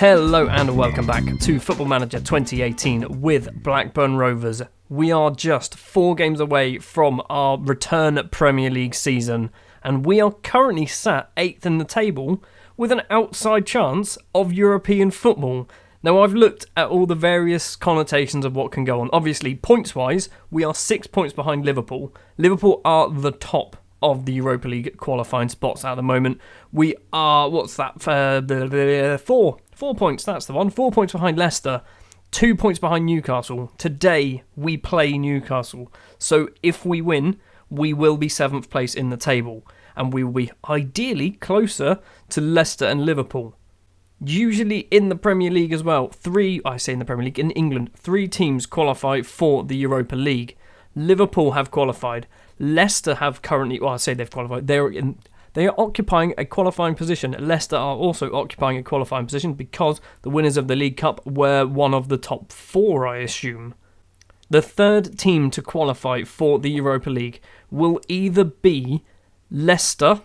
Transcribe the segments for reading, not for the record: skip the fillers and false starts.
Hello and welcome back to Football Manager 2018 with Blackburn Rovers. We are just 4 games away from our return Premier League season, and we are currently sat 8th in the table with an outside chance of European football. Now, I've looked at all the various connotations of what can go on. Obviously, points-wise, we are 6 points behind Liverpool. Liverpool are the top of the Europa League qualifying spots at the moment. We are, 4 points, that's the one. 4 points behind Leicester, 2 points behind Newcastle. Today, we play Newcastle. So if we win, we will be 7th place in the table. And we will be ideally closer to Leicester and Liverpool. Usually in the Premier League as well, in England, 3 teams qualify for the Europa League. Liverpool have qualified. Leicester have currently, they've qualified. They are occupying a qualifying position. Leicester are also occupying a qualifying position because the winners of the League Cup were one of the top 4, I assume. The third team to qualify for the Europa League will either be Leicester,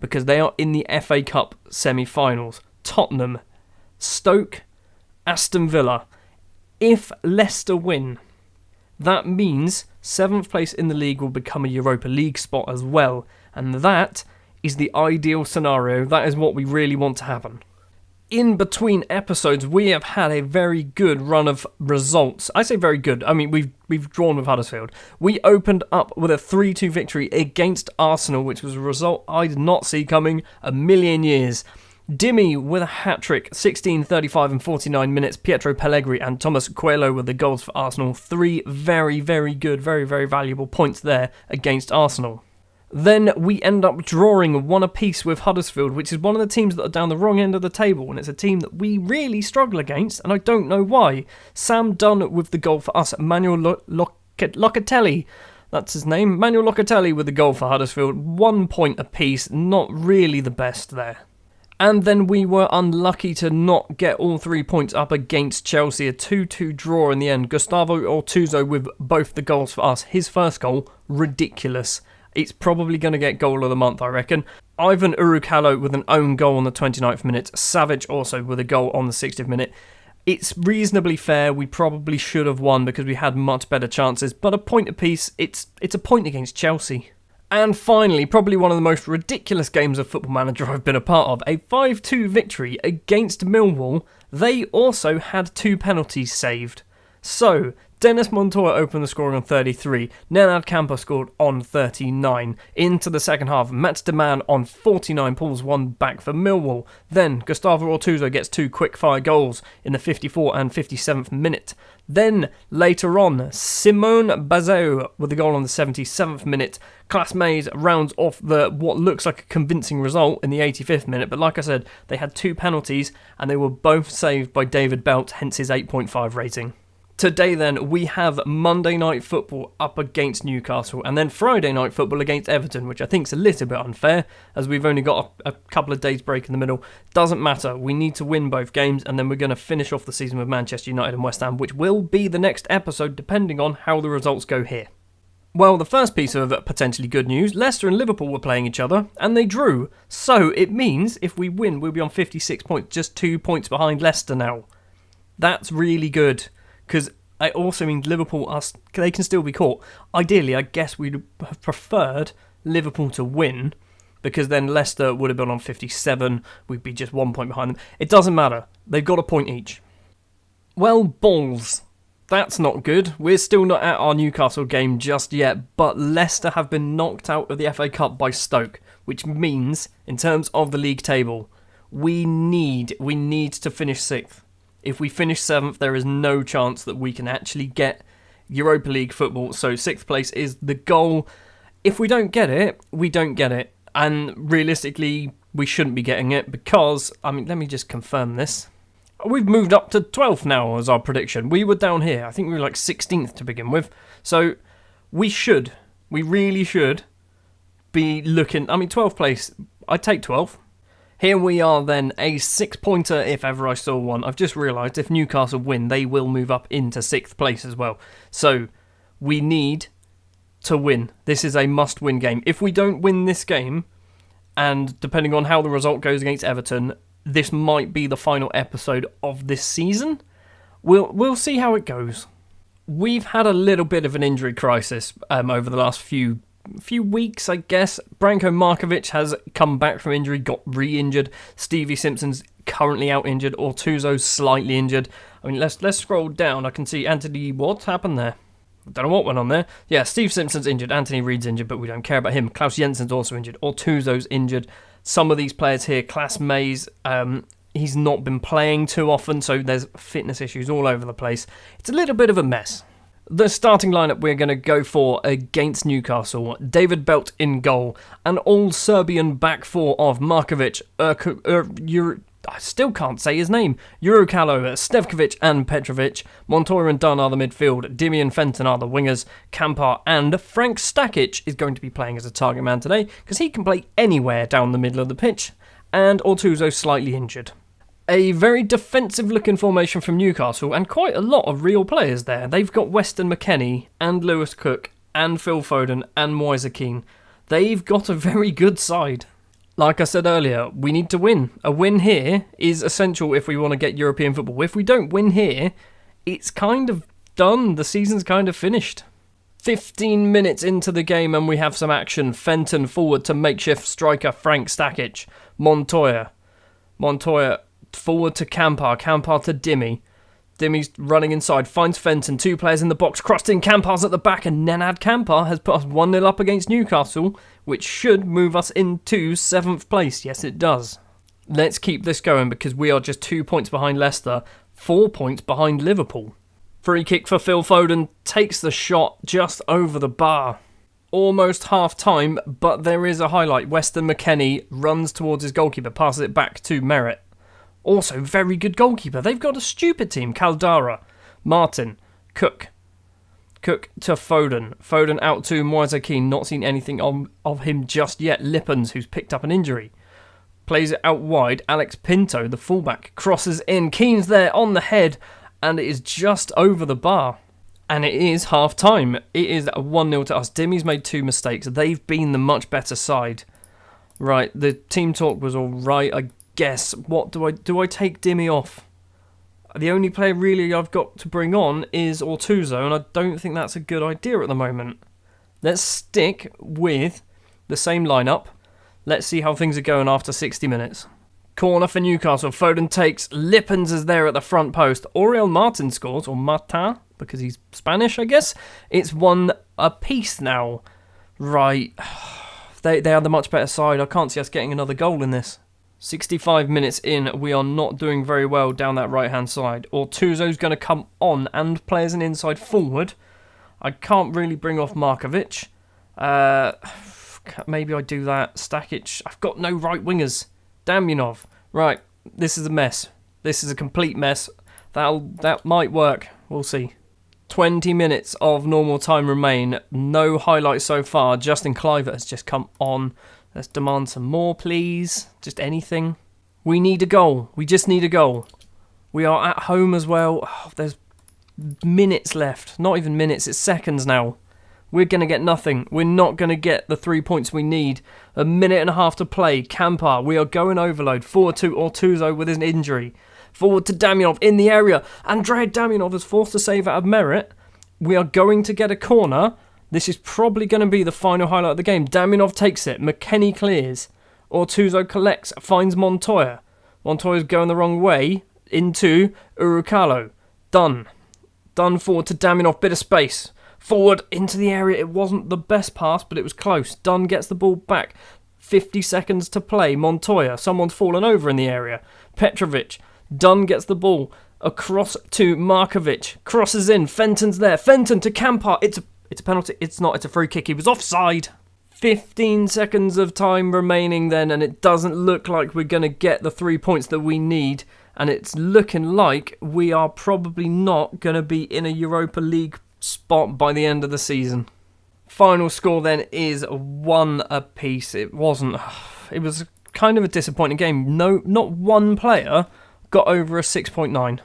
because they are in the FA Cup semi-finals, Tottenham, Stoke, Aston Villa. If Leicester win, that means 7th place in the league will become a Europa League spot as well, and that is the ideal scenario. That is what we really want to happen. In between episodes, we have had a very good run of results. I say very good. I mean, we've drawn with Huddersfield. We opened up with a 3-2 victory against Arsenal, which was a result I did not see coming a million years. Dimmy with a hat-trick, 16, 35 and 49 minutes. Pietro Pellegrini and Thomas Coelho with the goals for Arsenal. 3 very, very good, very, very valuable points there against Arsenal. Then we end up drawing 1 apiece with Huddersfield, which is one of the teams that are down the wrong end of the table, and it's a team that we really struggle against, and I don't know why. Sam Dunn with the goal for us, Manuel Locatelli, that's his name, Manuel Locatelli with the goal for Huddersfield, 1 point apiece, not really the best there. And then we were unlucky to not get all 3 points up against Chelsea, a 2-2 draw in the end. Gustavo Ortuzzo with both the goals for us, his first goal, ridiculous. It's probably going to get goal of the month, I reckon. Ivan Urukalo with an own goal on the 29th minute. Savage also with a goal on the 60th minute. It's reasonably fair. We probably should have won because we had much better chances. But a point apiece, it's a point against Chelsea. And finally, probably one of the most ridiculous games of Football Manager I've been a part of. A 5-2 victory against Millwall. They also had 2 penalties saved. So, Dennis Montoya opened the scoring on 33, Nenad Camper scored on 39. Into the second half, Mats Deman on 49 pulls 1 back for Millwall. Then Gustavo Ortuzzo gets 2 quick-fire goals in the 54th and 57th minute. Then, later on, Simone Bazeo with the goal on the 77th minute. Klaas Mays rounds off what looks like a convincing result in the 85th minute, but like I said, they had 2 penalties and they were both saved by David Belt, hence his 8.5 rating. Today then, we have Monday Night Football up against Newcastle and then Friday Night Football against Everton, which I think is a little bit unfair as we've only got a couple of days break in the middle. Doesn't matter, we need to win both games and then we're going to finish off the season with Manchester United and West Ham, which will be the next episode depending on how the results go here. Well, the first piece of potentially good news, Leicester and Liverpool were playing each other and they drew. So it means if we win, we'll be on 56 points, just 2 points behind Leicester now. That's really good. Because it also means Liverpool, they can still be caught. Ideally, I guess we'd have preferred Liverpool to win, because then Leicester would have been on 57, we'd be just 1 point behind them. It doesn't matter, they've got a point each. Well, balls. That's not good. We're still not at our Newcastle game just yet, but Leicester have been knocked out of the FA Cup by Stoke, which means, in terms of the league table, we need to finish 6th. If we finish 7th, there is no chance that we can actually get Europa League football. So 6th place is the goal. If we don't get it, we don't get it. And realistically, we shouldn't be getting it because, let me just confirm this. We've moved up to 12th now as our prediction. We were down here. I think we were like 16th to begin with. So we really should be looking. 12th place, I'd take 12th. Here we are then, a 6-pointer if ever I saw one. I've just realised if Newcastle win, they will move up into 6th place as well. So, we need to win. This is a must-win game. If we don't win this game, and depending on how the result goes against Everton, this might be the final episode of this season. We'll see how it goes. We've had a little bit of an injury crisis over the last few weeks, I guess. Branko Markovic has come back from injury, got re-injured. Stevie Simpson's currently out injured. Ortuzo's slightly injured. I mean, let's scroll down. I can see Anthony. What happened there? I don't know what went on there. Yeah, Steve Simpson's injured. Anthony Reid's injured, but we don't care about him. Klaus Jensen's also injured. Ortuzo's injured. Some of these players here, Klaas Mays, he's not been playing too often, so there's fitness issues all over the place. It's a little bit of a mess. The starting lineup we're going to go for against Newcastle: David Belt in goal, an all-Serbian back four of Markovic, I still can't say his name, Eurocalo, Stevkovic and Petrovic. Montoya and Dunn are the midfield, Dimi and Fenton are the wingers, Kampar and Frank Stakic is going to be playing as a target man today, because he can play anywhere down the middle of the pitch, and Ortuzo slightly injured. A very defensive-looking formation from Newcastle, and quite a lot of real players there. They've got Weston McKennie, and Lewis Cook, and Phil Foden, and Moise Keane. They've got a very good side. Like I said earlier, we need to win. A win here is essential if we want to get European football. If we don't win here, it's kind of done. The season's kind of finished. 15 minutes into the game and we have some action. Fenton forward to makeshift striker Frank Stakic. Montoya forward to Kampar to Dimi. Dimi's running inside, finds Fenton, two players in the box, crossed in, Kampar's at the back, and Nenad Kampar has put us 1-0 up against Newcastle, which should move us into 7th place. Yes, it does. Let's keep this going because we are just 2 points behind Leicester, 4 points behind Liverpool. Free kick for Phil Foden, takes the shot just over the bar. Almost half time, but there is a highlight. Weston McKennie runs towards his goalkeeper, passes it back to Merritt. Also, very good goalkeeper. They've got a stupid team. Caldara, Martin, Cook to Foden. Foden out to Moise Keane. Not seen anything of him just yet. Lippens, who's picked up an injury. Plays it out wide. Alex Pinto, the fullback, crosses in. Keane's there on the head, and it is just over the bar. And it is half-time. It is 1-0 to us. Dimi's made 2 mistakes. They've been the much better side. Right, the team talk was all right, I guess. What do I take Dimi off? The only player really I've got to bring on is Ortuzo, and I don't think that's a good idea at the moment. Let's stick with the same lineup. Let's see how things are going after 60 minutes. Corner for Newcastle. Foden takes. Lippens is there at the front post. Auriel Martin scores, or Martin, because he's Spanish, I guess. It's 1 apiece now. Right. They are the much better side. I can't see us getting another goal in this. 65 minutes in, we are not doing very well down that right-hand side. Ortuzo's going to come on and play as an inside forward. I can't really bring off Markovic. Maybe I do that. Stakic. I've got no right wingers. Damjanov. Right, this is a mess. This is a complete mess. That might work. We'll see. 20 minutes of normal time remain. No highlights so far. Justin Kluivert has just come on. Let's demand some more, please. Just anything. We need a goal. We just need a goal. We are at home as well. Oh, there's minutes left. Not even minutes, it's seconds now. We're going to get nothing. We're not going to get the 3 points we need. A minute and a half to play. Kampar, we are going overload. Forward to Ortuzo with an injury. Forward to Damjanov in the area. Andrea Damjanov is forced to save out of merit. We are going to get a corner. This is probably going to be the final highlight of the game. Damjanov takes it. McKennie clears. Ortuzo collects. Finds Montoya. Montoya's going the wrong way. Into Urukalo. Done forward to Damjanov. Bit of space. Forward into the area. It wasn't the best pass, but it was close. Dunn gets the ball back. 50 seconds to play. Montoya. Someone's fallen over in the area. Petrovic. Dunn gets the ball. Across to Markovic. Crosses in. Fenton's there. Fenton to Kampar. It's a penalty. It's not. It's a free kick. He was offside. 15 seconds of time remaining then, and it doesn't look like we're going to get the 3 points that we need. And it's looking like we are probably not going to be in a Europa League spot by the end of the season. Final score then is 1 apiece. It was kind of a disappointing game. No, not one player got over a 6.9.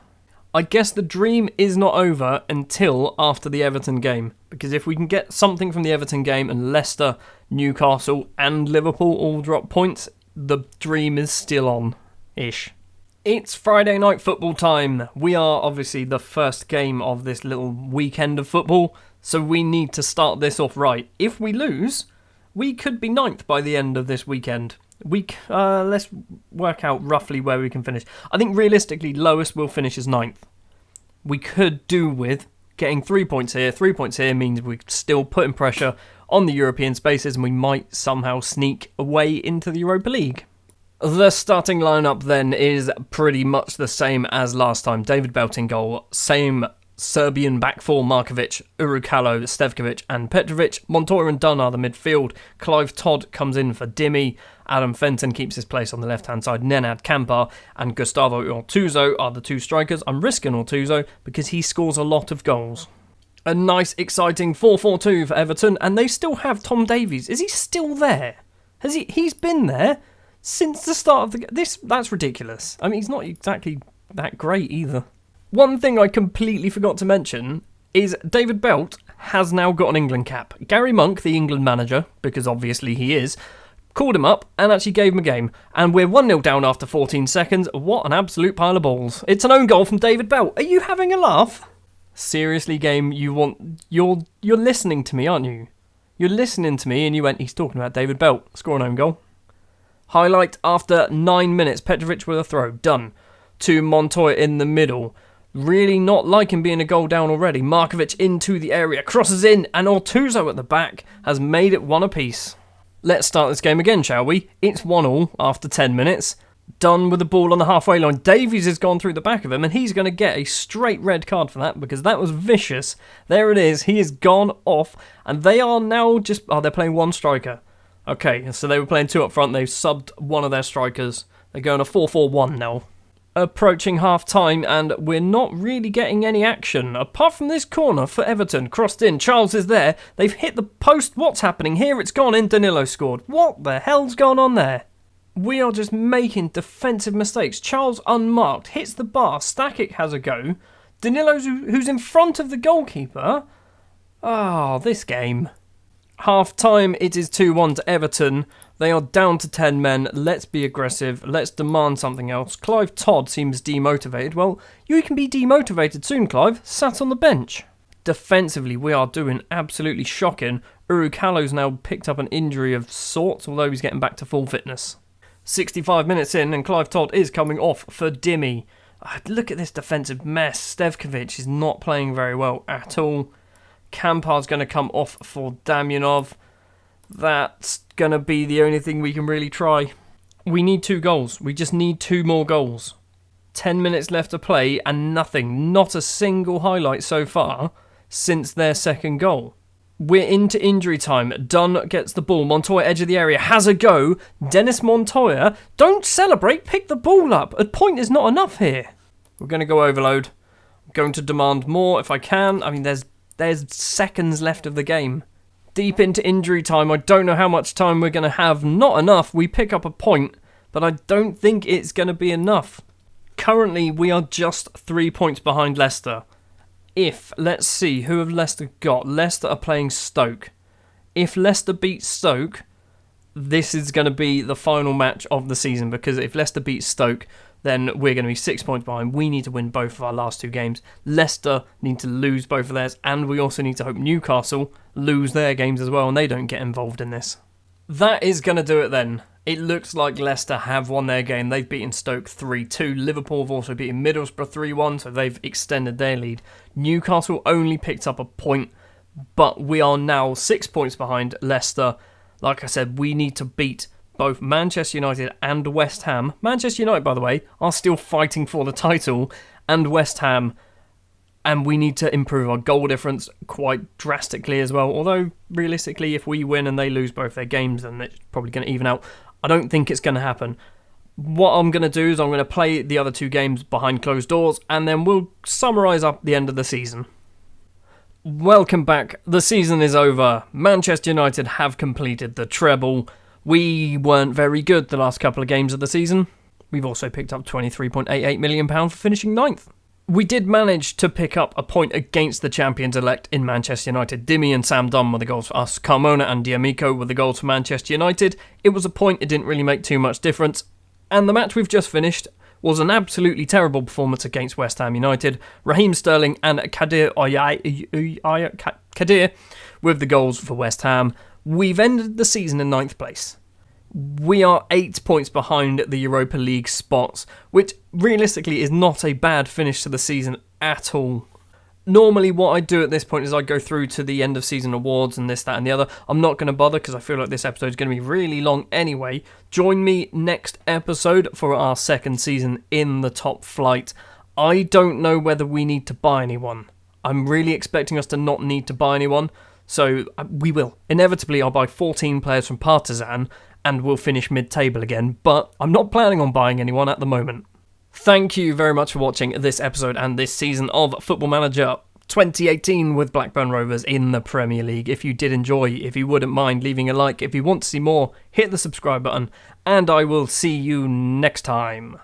I guess the dream is not over until after the Everton game, because if we can get something from the Everton game and Leicester, Newcastle and Liverpool all drop points, the dream is still on. Ish. It's Friday night football time. We are obviously the first game of this little weekend of football, so we need to start this off right. If we lose, we could be 9th by the end of this weekend. Let's work out roughly where we can finish. I think realistically, lowest will finish as 9th. We could do with getting 3 points here. 3 points here means we're still putting pressure on the European spaces and we might somehow sneak away into the Europa League. The starting lineup then is pretty much the same as last time. David Belt in goal, same Serbian back four: Markovic, Urukalo, Stevkovic and Petrovic. Montoya and Dunn are the midfield. Clive Todd comes in for Dimmy. Adam Fenton keeps his place on the left-hand side. Nenad Kampar and Gustavo Ortuzo are the two strikers. I'm risking Ortuzo because he scores a lot of goals. A nice, exciting 4-4-2 for Everton, and they still have Tom Davies. Is he still there? He's been there since the start of that's ridiculous. I mean, he's not exactly that great either. One thing I completely forgot to mention is David Belt has now got an England cap. Gary Monk, the England manager, because obviously he is, called him up and actually gave him a game. And we're 1-0 down after 14 seconds. What an absolute pile of balls. It's an own goal from David Belt. Are you having a laugh? Seriously, game, you're listening to me, aren't you? You're listening to me and you went, he's talking about David Belt. Score an own goal. Highlight after 9 minutes. Petrovic with a throw. Done. To Montoya in the middle. Really not liking being a goal down already. Markovic into the area. Crosses in. And Ortuzo at the back has made it one apiece. Let's start this game again, shall we? It's 1-1 after 10 minutes. Done with the ball on the halfway line. Davies has gone through the back of him and he's going to get a straight red card for that because that was vicious. There it is. He has gone off and they are now they're playing one striker. Okay, so they were playing two up front. They've subbed one of their strikers. They're going a 4-4-1 now. Approaching half-time, and we're not really getting any action. Apart from this corner for Everton. Crossed in. Charles is there. They've hit the post. What's happening here? It's gone in. Danilo scored. What the hell's gone on there? We are just making defensive mistakes. Charles unmarked. Hits the bar. Stakic has a go. Danilo, who's in front of the goalkeeper. Oh, this game. Half-time, it is 2-1 to Everton. They are down to 10 men. Let's be aggressive. Let's demand something else. Clive Todd seems demotivated. Well, you can be demotivated soon, Clive. Sat on the bench. Defensively, we are doing absolutely shocking. Urukalo's now picked up an injury of sorts, although he's getting back to full fitness. 65 minutes in, and Clive Todd is coming off for Dimmy. Look at this defensive mess. Stevkovic is not playing very well at all. Kampar's going to come off for Damyanov. That's going to be the only thing we can really try. We need 2 goals. We just need 2 more goals. 10 minutes left to play and nothing. Not a single highlight so far since their second goal. We're into injury time. Dunn gets the ball. Montoya, edge of the area, has a go. Dennis Montoya, don't celebrate. Pick the ball up. A point is not enough here. We're going to go overload. I'm going to demand more if I can. I mean, there's seconds left of the game. Deep into injury time. I don't know how much time we're going to have. Not enough. We pick up a point, but I don't think it's going to be enough. Currently, we are just 3 points behind Leicester. Let's see, who have Leicester got? Leicester are playing Stoke. If Leicester beats Stoke, this is going to be the final match of the season, because if Leicester beats Stoke, then we're going to be 6 points behind. We need to win both of our last 2 games. Leicester need to lose both of theirs, and we also need to hope Newcastle lose their games as well, and they don't get involved in this. That is going to do it then. It looks like Leicester have won their game. They've beaten Stoke 3-2. Liverpool have also beaten Middlesbrough 3-1, so they've extended their lead. Newcastle only picked up a point, but we are now 6 points behind Leicester. Like I said, we need to beat both Manchester United and West Ham. Manchester United, by the way, are still fighting for the title, and West Ham, and we need to improve our goal difference quite drastically as well. Although, realistically, if we win and they lose both their games, then it's probably going to even out. I don't think it's going to happen. What I'm going to do is I'm going to play the other 2 games behind closed doors, and then we'll summarise up the end of the season. Welcome back. The season is over. Manchester United have completed the treble. We weren't very good the last couple of games of the season. We've also picked up £23.88 million for finishing 9th. We did manage to pick up a point against the champions-elect in Manchester United. Dimmy and Sam Dunn were the goals for us. Carmona and D'Amico were the goals for Manchester United. It was a point, it didn't really make too much difference. And the match we've just finished was an absolutely terrible performance against West Ham United. Raheem Sterling and Kadir with the goals for West Ham. We've ended the season in 9th place. We are 8 points behind the Europa League spots, which realistically is not a bad finish to the season at all. Normally what I do at this point is I go through to the end of season awards and this, that and the other. I'm not going to bother because I feel like this episode is going to be really long anyway. Join me next episode for our second season in the top flight. I don't know whether we need to buy anyone. I'm really expecting us to not need to buy anyone, so we will. Inevitably I'll buy 14 players from Partizan and we'll finish mid-table again, but I'm not planning on buying anyone at the moment. Thank you very much for watching this episode and this season of Football Manager 2018 with Blackburn Rovers in the Premier League. If you did enjoy, if you wouldn't mind leaving a like, if you want to see more, hit the subscribe button, and I will see you next time.